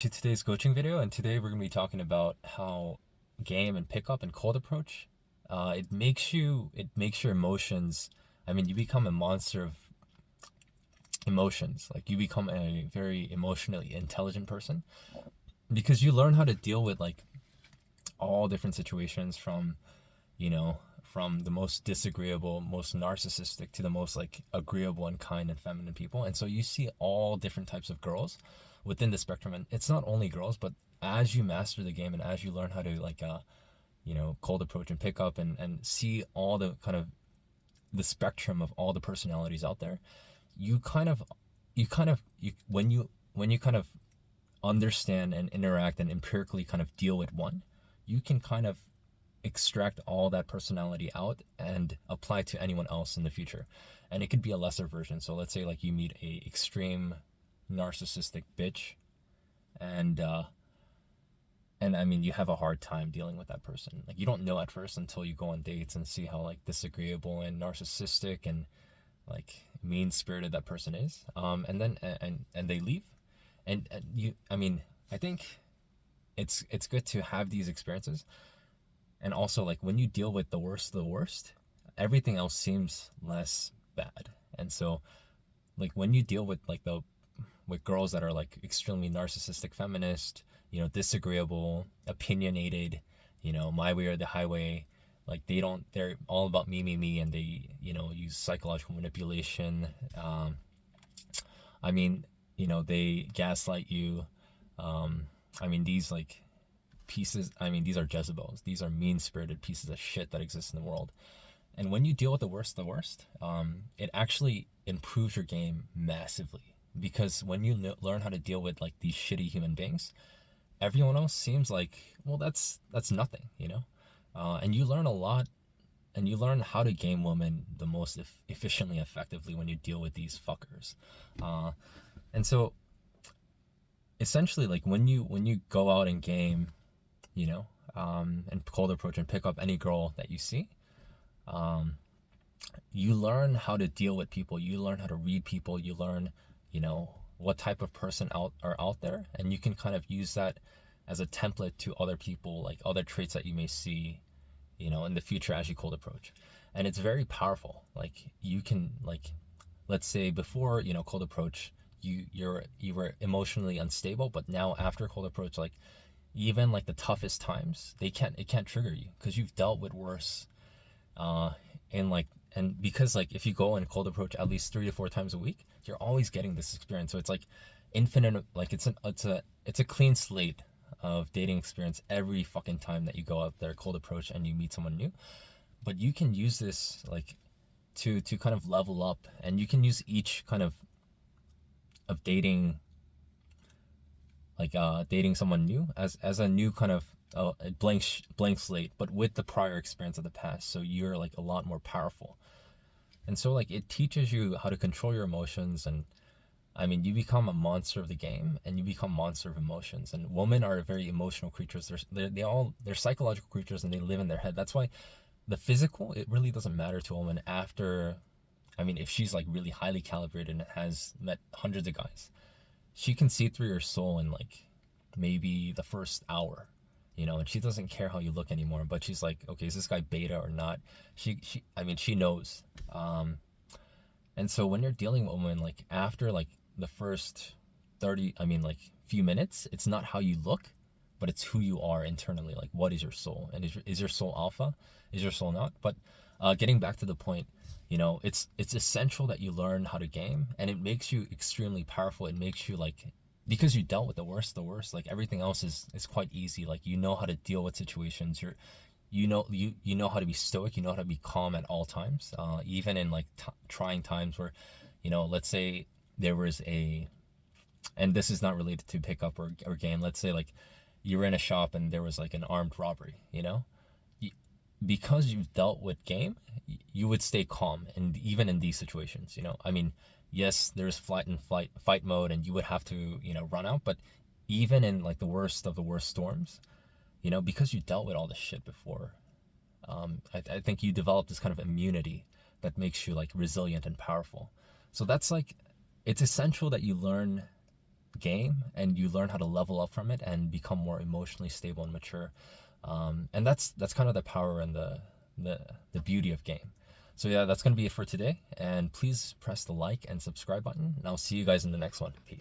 To today's coaching video, and today we're going to be talking about how game and pickup and cold approach it makes your emotions. I mean, you become a monster of emotions. Like you become a very emotionally intelligent person because you learn how to deal with like all different situations from the most disagreeable, most narcissistic to the most like agreeable and kind and feminine people. And so you see all different types of girls within the spectrum. And it's not only girls, but as you master the game and as you learn how to cold approach and pick up and see all the kind of the spectrum of all the personalities out there, you kind of you when you kind of understand and interact and empirically kind of deal with one, you can kind of extract all that personality out and apply to anyone else in the future. And it could be a lesser version. So let's say like you meet a extreme narcissistic bitch, and and I mean you have a hard time dealing with that person. Like you don't know at first until you go on dates and see how like disagreeable and narcissistic and like mean spirited that person is. And then and they leave, and you. I mean, I think it's good to have these experiences, and also like when you deal with the worst, everything else seems less bad. And so like when you deal with like the with girls that are like extremely narcissistic feminist, disagreeable, opinionated, my way or the highway, like they're all about me, and they use psychological manipulation. I mean, they gaslight you. I mean, these like pieces, I mean, these are Jezebels. These are mean spirited pieces of shit that exist in the world. And when you deal with the worst, it actually improves your game massively. Because when you learn how to deal with like these shitty human beings, everyone else seems like, well, that's nothing. And you learn a lot, and you learn how to game women the most efficiently, effectively when you deal with these fuckers. Uh, and so essentially, like when you go out and game, you know, and cold approach and pick up any girl that you see, um, you learn how to deal with people. You learn how to read people. You learn, what type of person are out there, and you can kind of use that as a template to other people, like other traits that you may see, in the future as you cold approach. And it's very powerful. Like you can like, let's say before cold approach, you were emotionally unstable, but now after cold approach, like even like the toughest times, it can't trigger you because you've dealt with worse. uh and like, and because like if you go and cold approach at least 3 to 4 times a week, you're always getting this experience. So it's like infinite. Like it's a clean slate of dating experience every fucking time that you go out there cold approach and you meet someone new. But you can use this like to kind of level up, and you can use each kind of dating, like dating someone new as a new kind of a blank slate, but with the prior experience of the past. So you're like a lot more powerful. And so like it teaches you how to control your emotions. And I mean, you become a monster of the game, and you become monster of emotions. And women are very emotional creatures. They're psychological creatures, and they live in their head. That's why the physical, it really doesn't matter to a woman after. I mean, if she's like really highly calibrated and has met hundreds of guys, she can see through your soul in like maybe the first hour, and she doesn't care how you look anymore. But she's like, okay, is this guy beta or not? I mean, she knows. um and so when you're dealing with women, like after like the first 30, I mean like few minutes, it's not how you look, but it's who you are internally. Like what is your soul, and is your soul alpha, is your soul not? But getting back to the point, it's essential that you learn how to game, and it makes you extremely powerful. It makes you like, because you dealt with the worst, like everything else is quite easy. Like you know how to deal with situations. You know how to be stoic. You know how to be calm at all times, even in like trying times where, let's say there was a, and this is not related to pickup or game. Let's say like you were in a shop and there was like an armed robbery. Because you've dealt with game, you would stay calm, and even in these situations, I mean, yes, there's fight mode, and you would have to run out. But even in like the worst of the worst storms, because you dealt with all this shit before, I think you develop this kind of immunity that makes you like resilient and powerful. So that's like, it's essential that you learn game, and you learn how to level up from it and become more emotionally stable and mature. And that's kind of the power and the the beauty of game. So yeah, that's gonna be it for today. And please press the like and subscribe button. And I'll see you guys in the next one. Peace.